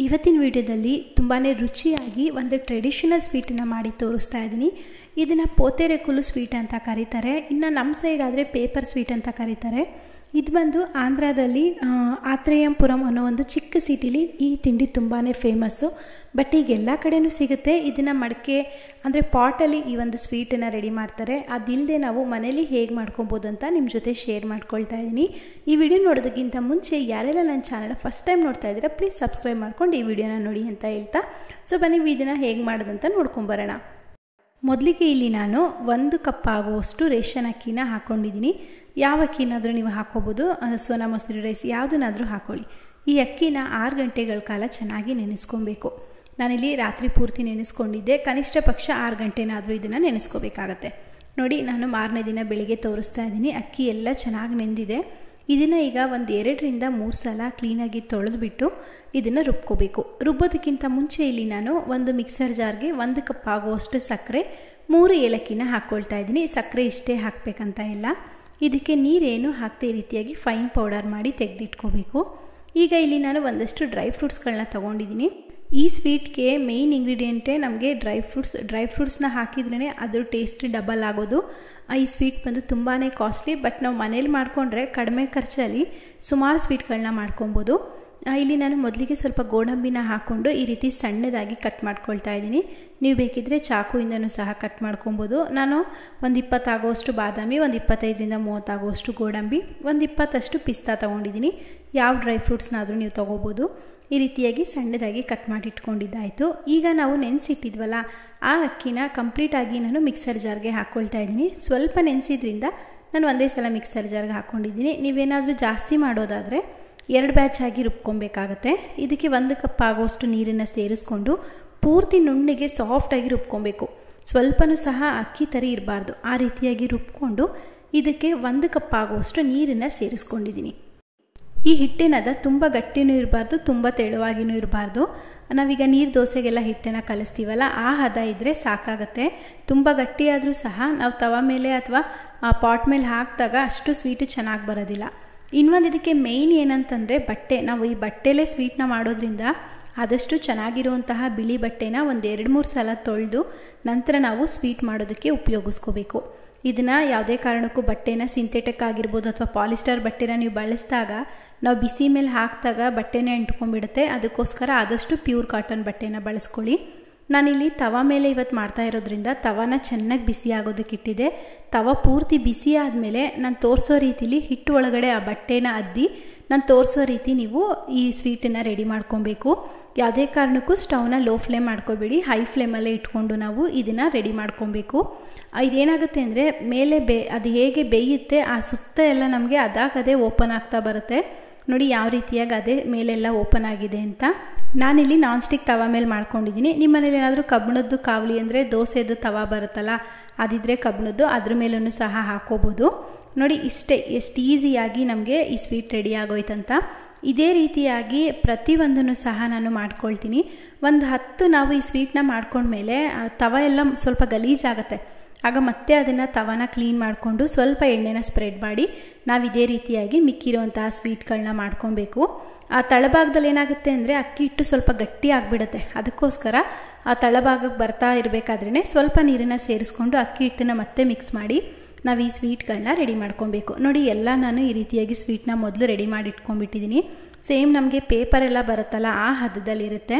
ಇವತ್ತಿನ ವಿಡಿಯೋದಲ್ಲಿ ತುಂಬಾ ರುಚಿಯಾಗಿ ಒಂದು ಟ್ರೆಡಿಷನಲ್ ಸ್ವೀಟನ್ನು ಮಾಡಿ ತೋರಿಸ್ತಾ ಇದ್ದೀನಿ. ಇದನ್ನು ಪೋತೆರೆಕುಲು ಸ್ವೀಟ್ ಅಂತ ಕರೀತಾರೆ. ಇನ್ನು ನಮ್ಮ ಸೈಡ್ ಆದರೆ ಪೇಪರ್ ಸ್ವೀಟ್ ಅಂತ ಕರೀತಾರೆ. ಇದು ಬಂದು ಆಂಧ್ರದಲ್ಲಿ ಆತ್ರೇಯಂಪುರಂ ಅನ್ನೋ ಒಂದು ಚಿಕ್ಕ ಸಿಟಿಲಿ ಈ ತಿಂಡಿ ತುಂಬಾ ಫೇಮಸ್ಸು. ಬಟ್ ಈಗ ಎಲ್ಲ ಕಡೆಯೂ ಸಿಗುತ್ತೆ. ಇದನ್ನು ಮಡಕೆ ಅಂದರೆ ಪಾಟಲ್ಲಿ ಈ ಒಂದು ಸ್ವೀಟನ್ನು ರೆಡಿ ಮಾಡ್ತಾರೆ. ಅದಿಲ್ಲದೆ ನಾವು ಮನೇಲಿ ಹೇಗೆ ಮಾಡ್ಕೊಬೋದು ಅಂತ ನಿಮ್ಮ ಜೊತೆ ಶೇರ್ ಮಾಡ್ಕೊಳ್ತಾ ಇದ್ದೀನಿ. ಈ ವಿಡಿಯೋ ನೋಡೋದಕ್ಕಿಂತ ಮುಂಚೆ ಯಾರೆಲ್ಲ ನನ್ನ ಚಾನಲ್ ಫಸ್ಟ್ ಟೈಮ್ ನೋಡ್ತಾ ಇದ್ದೀರಾ ಪ್ಲೀಸ್ ಸಬ್ಸ್ಕ್ರೈಬ್ ಮಾಡ್ಕೊಂಡು ಈ ವಿಡಿಯೋನ ನೋಡಿ ಅಂತ ಹೇಳ್ತಾ ಬನ್ನಿ ಇದನ್ನು ಹೇಗೆ ಮಾಡೋದಂತ ನೋಡ್ಕೊಂಬರೋಣ. ಮೊದಲಿಗೆ ಇಲ್ಲಿ ನಾನು 1 ಕಪ್ ಆಗುವಷ್ಟು ರೇಷನ್ ಅಕ್ಕಿನ ಹಾಕ್ಕೊಂಡಿದ್ದೀನಿ. ಯಾವ ಅಕ್ಕಿನಾದರೂ ನೀವು ಹಾಕ್ಕೋಬೋದು, ಸೋನಾ ಮಸೂರಿ ರೈಸ್ ಯಾವುದನ್ನಾದರೂ ಹಾಕ್ಕೊಳ್ಳಿ. ಈ ಅಕ್ಕಿನ 6 ಗಂಟೆಗಳ ಕಾಲ ಚೆನ್ನಾಗಿ ನೆನೆಸ್ಕೊಬೇಕು. ನಾನಿಲ್ಲಿ ರಾತ್ರಿ ಪೂರ್ತಿ ನೆನೆಸ್ಕೊಂಡಿದ್ದೆ. ಕನಿಷ್ಠ ಪಕ್ಷ 6 ಗಂಟೆನಾದರೂ ಇದನ್ನು ನೆನೆಸ್ಕೋಬೇಕಾಗತ್ತೆ. ನೋಡಿ, ನಾನು ಮಾರನೇ ದಿನ ಬೆಳಿಗ್ಗೆ ತೋರಿಸ್ತಾ ಇದ್ದೀನಿ. ಅಕ್ಕಿ ಎಲ್ಲ ಚೆನ್ನಾಗಿ ನೆಂದಿದೆ. ಇದನ್ನು ಈಗ 1 2 ರಿಂದ 3 ಸಲ ಕ್ಲೀನಾಗಿ ತೊಳೆದುಬಿಟ್ಟು ಇದನ್ನು ರುಬ್ಕೋಬೇಕು. ರುಬ್ಬೋದಕ್ಕಿಂತ ಮುಂಚೆ ಇಲ್ಲಿ ನಾನು ಒಂದು ಮಿಕ್ಸರ್ ಜಾರ್ಗೆ 1 ಕಪ್ ಆಗುವಷ್ಟು ಸಕ್ಕರೆ, 3 ಏಲಕ್ಕಿನ ಹಾಕ್ಕೊಳ್ತಾ ಇದ್ದೀನಿ. ಸಕ್ಕರೆ ಇಷ್ಟೇ ಹಾಕಬೇಕಂತ ಇಲ್ಲ. ಇದಕ್ಕೆ ನೀರೇನು ಹಾಕ್ತೆ ಈ ರೀತಿಯಾಗಿ ಫೈನ್ ಪೌಡರ್ ಮಾಡಿ ತೆಗೆದಿಟ್ಕೋಬೇಕು. ಈಗ ಇಲ್ಲಿ ನಾನು ಒಂದಷ್ಟು ಡ್ರೈ ಫ್ರೂಟ್ಸ್ಗಳನ್ನ ತೊಗೊಂಡಿದ್ದೀನಿ. ಈ ಸ್ವೀಟ್ಗೆ ಮೇಯ್ನ್ ಇಂಗ್ರೀಡಿಯೆಂಟೇ ನಮಗೆ ಡ್ರೈ ಫ್ರೂಟ್ಸ್ನ ಹಾಕಿದ್ರೇ ಅದ್ರ ಟೇಸ್ಟ್ ಡಬಲ್ ಆಗೋದು. ಈ ಸ್ವೀಟ್ ಬಂದು ತುಂಬಾ ಕಾಸ್ಟ್ಲಿ. ಬಟ್ ನಾವು ಮನೇಲಿ ಮಾಡಿಕೊಂಡ್ರೆ ಕಡಿಮೆ ಖರ್ಚಲ್ಲಿ ಸುಮಾರು ಸ್ವೀಟ್ಗಳನ್ನ ಮಾಡ್ಕೊಬೋದು. ಇಲ್ಲಿ ನಾನು ಮೊದಲಿಗೆ ಸ್ವಲ್ಪ ಗೋಡಂಬಿನ ಹಾಕ್ಕೊಂಡು ಈ ರೀತಿ ಸಣ್ಣದಾಗಿ ಕಟ್ ಮಾಡ್ಕೊಳ್ತಾ ಇದ್ದೀನಿ. ನೀವು ಬೇಕಿದ್ದರೆ ಚಾಕುಯಿಂದನೂ ಸಹ ಕಟ್ ಮಾಡ್ಕೊಬೋದು. ನಾನು ಒಂದು 20 ಆಗುವಷ್ಟು ಬಾದಾಮಿ, ಒಂದು 25 ರಿಂದ 30 ಆಗುವಷ್ಟು ಗೋಡಂಬಿ, ಒಂದು 20 ಪಿಸ್ತಾ ತೊಗೊಂಡಿದ್ದೀನಿ. ಯಾವ ಡ್ರೈ ಫ್ರೂಟ್ಸ್ನಾದರೂ ನೀವು ತೊಗೋಬೋದು. ಈ ರೀತಿಯಾಗಿ ಸಣ್ಣದಾಗಿ ಕಟ್ ಮಾಡಿ ಇಟ್ಕೊಂಡಿದ್ದಾಯಿತು. ಈಗ ನಾವು ನೆನೆಸಿಟ್ಟಿದ್ವಲ್ಲ ಆ ಅಕ್ಕಿನ ಕಂಪ್ಲೀಟಾಗಿ ನಾನು ಮಿಕ್ಸರ್ ಜಾರ್ಗೆ ಹಾಕ್ಕೊಳ್ತಾ ಇದ್ದೀನಿ. ಸ್ವಲ್ಪ ನೆನೆಸಿದ್ರಿಂದ ನಾನು ಒಂದೇ ಸಲ ಮಿಕ್ಸರ್ ಜಾರ್ಗೆ ಹಾಕ್ಕೊಂಡಿದ್ದೀನಿ. ನೀವೇನಾದರೂ ಜಾಸ್ತಿ ಮಾಡೋದಾದರೆ 2 ಬ್ಯಾಚ್ ಆಗಿ ರುಬ್ಕೊಬೇಕಾಗತ್ತೆ. ಇದಕ್ಕೆ 1 ಕಪ್ ಆಗೋಷ್ಟು ನೀರನ್ನು ಸೇರಿಸ್ಕೊಂಡು ಪೂರ್ತಿ ನುಣ್ಣಿಗೆ ಸಾಫ್ಟಾಗಿ ರುಬ್ಕೊಬೇಕು. ಸ್ವಲ್ಪನೂ ಸಹ ಅಕ್ಕಿ ತರಿ ಇರಬಾರ್ದು. ಆ ರೀತಿಯಾಗಿ ರುಬ್ಕೊಂಡು ಇದಕ್ಕೆ 1 ಕಪ್ ಆಗುವಷ್ಟು ನೀರನ್ನು ಸೇರಿಸ್ಕೊಂಡಿದ್ದೀನಿ. ಈ ಹಿಟ್ಟಿನದ ತುಂಬ ಗಟ್ಟಿನೂ ಇರಬಾರ್ದು, ತುಂಬ ತೆಳುವಾಗಿನೂ ಇರಬಾರ್ದು. ನಾವೀಗ ನೀರು ದೋಸೆಗೆಲ್ಲ ಹಿಟ್ಟನ್ನು ಕಲಿಸ್ತೀವಲ್ಲ ಆ ಹದ ಇದ್ದರೆ ಸಾಕಾಗತ್ತೆ. ತುಂಬ ಗಟ್ಟಿಯಾದರೂ ಸಹ ನಾವು ತವ ಮೇಲೆ ಅಥವಾ ಪಾಟ್ ಮೇಲೆ ಹಾಕಿದಾಗ ಅಷ್ಟು ಸ್ವೀಟು ಚೆನ್ನಾಗಿ ಬರೋದಿಲ್ಲ. ಇನ್ನೊಂದು ಇದಕ್ಕೆ ಮೇಯ್ನ್ ಏನಂತಂದರೆ ಬಟ್ಟೆ. ನಾವು ಈ ಬಟ್ಟೆಲೇ ಸ್ವೀಟ್ನ ಮಾಡೋದ್ರಿಂದ ಆದಷ್ಟು ಚೆನ್ನಾಗಿರುವಂತಹ ಬಿಳಿ ಬಟ್ಟೆನ 1 2 3 ಸಲ ತೊಳೆದು ನಂತರ ನಾವು ಸ್ವೀಟ್ ಮಾಡೋದಕ್ಕೆ ಉಪಯೋಗಿಸ್ಕೋಬೇಕು. ಇದನ್ನು ಯಾವುದೇ ಕಾರಣಕ್ಕೂ ಬಟ್ಟೆನ ಸಿಂಥೆಟಿಕ್ ಆಗಿರ್ಬೋದು ಅಥವಾ ಪಾಲಿಸ್ಟರ್ ಬಟ್ಟೆನ ನೀವು ಬಳಸಿದಾಗ ನಾವು ಬಿಸಿ ಮೇಲೆ ಹಾಕಿದಾಗ ಬಟ್ಟೆನೇ ಅಂಟ್ಕೊಂಡ್ಬಿಡುತ್ತೆ. ಅದಕ್ಕೋಸ್ಕರ ಆದಷ್ಟು ಪ್ಯೂರ್ ಕಾಟನ್ ಬಟ್ಟೆನ ಬಳಸ್ಕೊಳ್ಳಿ. ನಾನಿಲ್ಲಿ ತವ ಮೇಲೆ ಇವತ್ತು ಮಾಡ್ತಾ ಇರೋದ್ರಿಂದ ತವನ ಚೆನ್ನಾಗಿ ಬಿಸಿ ಆಗೋದಕ್ಕೆ ಇಟ್ಟಿದೆ. ತವ ಪೂರ್ತಿ ಬಿಸಿ ಆದಮೇಲೆ ನಾನು ತೋರಿಸೋ ರೀತಿಲಿ ಹಿಟ್ಟು ಒಳಗಡೆ ಆ ಬಟ್ಟೆನ ಅದ್ದಿ ನಾನು ತೋರಿಸೋ ರೀತಿ ನೀವು ಈ ಸ್ವೀಟನ್ನು ರೆಡಿ ಮಾಡ್ಕೊಬೇಕು. ಯಾವುದೇ ಕಾರಣಕ್ಕೂ ಸ್ಟವ್ನ ಲೋ ಫ್ಲೇಮ್ ಮಾಡ್ಕೋಬೇಡಿ, ಹೈ ಫ್ಲೇಮಲ್ಲೇ ಇಟ್ಕೊಂಡು ನಾವು ಇದನ್ನು ರೆಡಿ ಮಾಡ್ಕೊಬೇಕು. ಇದೇನಾಗುತ್ತೆ ಅಂದರೆ ಮೇಲೆ ಅದು ಹೇಗೆ ಬೇಯುತ್ತೆ ಆ ಸುತ್ತ ಎಲ್ಲ ನಮಗೆ ಅದಾಗದೇ ಓಪನ್ ಆಗ್ತಾ ಬರುತ್ತೆ. ನೋಡಿ ಯಾವ ರೀತಿಯಾಗಿ ಅದೇ ಮೇಲೆಲ್ಲ ಓಪನ್ ಆಗಿದೆ ಅಂತ. ನಾನಿಲ್ಲಿ ನಾನ್ ಸ್ಟಿಕ್ ತವ ಮೇಲೆ ಮಾಡ್ಕೊಂಡಿದ್ದೀನಿ. ನಿಮ್ಮ ಮನೇಲಿ ಏನಾದರೂ ಕಬ್ಬಿಣದ್ದು ಕಾವಲಿ ಅಂದರೆ ದೋಸೆದು ತವ ಬರುತ್ತಲ್ಲ ಅದಿದ್ದರೆ ಕಬ್ಬಿಣದ್ದು, ಅದ್ರ ಮೇಲೂ ಸಹ ಹಾಕೋಬೋದು. ನೋಡಿ ಇಷ್ಟೇ, ಎಷ್ಟು ಈಸಿಯಾಗಿ ನಮಗೆ ಈ ಸ್ವೀಟ್ ರೆಡಿ ಆಗೋಯ್ತಂತ. ಇದೇ ರೀತಿಯಾಗಿ ಪ್ರತಿಯೊಂದನ್ನು ಸಹ ನಾನು ಮಾಡ್ಕೊಳ್ತೀನಿ. ಒಂದು 10 ನಾವು ಈ ಸ್ವೀಟ್ನ ಮಾಡ್ಕೊಂಡ್ಮೇಲೆ ತವ ಎಲ್ಲ ಸ್ವಲ್ಪ ಗಲೀಜಾಗುತ್ತೆ. ಆಗ ಮತ್ತೆ ಅದನ್ನು ತವನ ಕ್ಲೀನ್ ಮಾಡಿಕೊಂಡು ಸ್ವಲ್ಪ ಎಣ್ಣೆನ ಸ್ಪ್ರೆಡ್ ಮಾಡಿ ನಾವು ಇದೇ ರೀತಿಯಾಗಿ ಮಿಕ್ಕಿರುವಂತಹ ಸ್ವೀಟ್ಗಳನ್ನ ಮಾಡ್ಕೊಬೇಕು. ಆ ತಳಭಾಗದಲ್ಲಿ ಏನಾಗುತ್ತೆ ಅಂದರೆ ಅಕ್ಕಿ ಹಿಟ್ಟು ಸ್ವಲ್ಪ ಗಟ್ಟಿ ಆಗಿಬಿಡುತ್ತೆ. ಅದಕ್ಕೋಸ್ಕರ ಆ ತಳಭಾಗಕ್ಕೆ ಬರ್ತಾ ಇರಬೇಕಾದ್ರೇ ಸ್ವಲ್ಪ ನೀರನ್ನು ಸೇರಿಸ್ಕೊಂಡು ಅಕ್ಕಿ ಹಿಟ್ಟನ್ನು ಮತ್ತೆ ಮಿಕ್ಸ್ ಮಾಡಿ ನಾವು ಈ ಸ್ವೀಟ್ಗಳನ್ನ ರೆಡಿ ಮಾಡ್ಕೊಬೇಕು. ನೋಡಿ ಎಲ್ಲ ನಾನು ಈ ರೀತಿಯಾಗಿ ಸ್ವೀಟ್ನ ಮೊದಲು ರೆಡಿ ಮಾಡಿ ಇಟ್ಕೊಂಡ್ಬಿಟ್ಟಿದ್ದೀನಿ. ಸೇಮ್ ನಮಗೆ ಪೇಪರೆಲ್ಲ ಬರುತ್ತಲ್ಲ ಆ ಹದದಲ್ಲಿರುತ್ತೆ.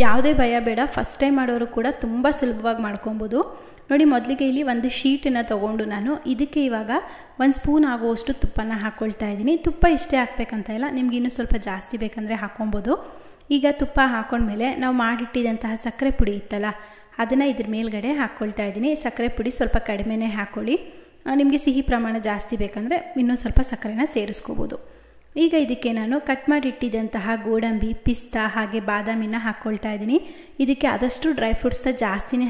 ಯಾವುದೇ ಭಯ ಬೇಡ, ಫಸ್ಟ್ ಟೈಮ್ ಮಾಡೋರು ಕೂಡ ತುಂಬ ಸುಲಭವಾಗಿ ಮಾಡ್ಕೊಬೋದು. ನೋಡಿ ಮೊದಲಿಗೆ ಇಲ್ಲಿ ಒಂದು ಶೀಟನ್ನು ತೊಗೊಂಡು ನಾನು ಇದಕ್ಕೆ ಇವಾಗ 1 ಸ್ಪೂನ್ ಆಗುವಷ್ಟು ತುಪ್ಪನ ಹಾಕ್ಕೊಳ್ತಾ ಇದ್ದೀನಿ. ತುಪ್ಪ ಇಷ್ಟೇ ಹಾಕಬೇಕಂತ ಇಲ್ಲ, ನಿಮ್ಗೆ ಇನ್ನೂ ಸ್ವಲ್ಪ ಜಾಸ್ತಿ ಬೇಕಂದರೆ ಹಾಕ್ಕೊಬೋದು. ಈಗ ತುಪ್ಪ ಹಾಕ್ಕೊಂಡ್ಮೇಲೆ ನಾವು ಮಾಡಿಟ್ಟಿದ್ದಂತಹ ಸಕ್ಕರೆ ಪುಡಿ ಇತ್ತಲ್ಲ ಅದನ್ನು ಇದ್ರ ಮೇಲ್ಗಡೆ ಹಾಕ್ಕೊಳ್ತಾ ಇದ್ದೀನಿ. ಸಕ್ಕರೆ ಪುಡಿ ಸ್ವಲ್ಪ ಕಡಿಮೆನೇ ಹಾಕ್ಕೊಳ್ಳಿ. ನಿಮಗೆ ಸಿಹಿ ಪ್ರಮಾಣ ಜಾಸ್ತಿ ಬೇಕಂದರೆ ಇನ್ನೂ ಸ್ವಲ್ಪ ಸಕ್ಕರೆನ ಸೇರಿಸ್ಕೋಬೋದು. ಈಗ ಇದಕ್ಕೆ ನಾನು ಕಟ್ ಮಾಡಿ ಇಟ್ಟಿದ್ದಂತಹ ಗೋಡಂಬಿ, ಪಿಸ್ತಾ ಹಾಗೆ ಬಾದಾಮಿನ ಹಾಕ್ಕೊಳ್ತಾ ಇದ್ದೀನಿ. ಇದಕ್ಕೆ ಆದಷ್ಟು ಡ್ರೈ ಫ್ರೂಟ್ಸ್ನ ಜಾಸ್ತಿನೇ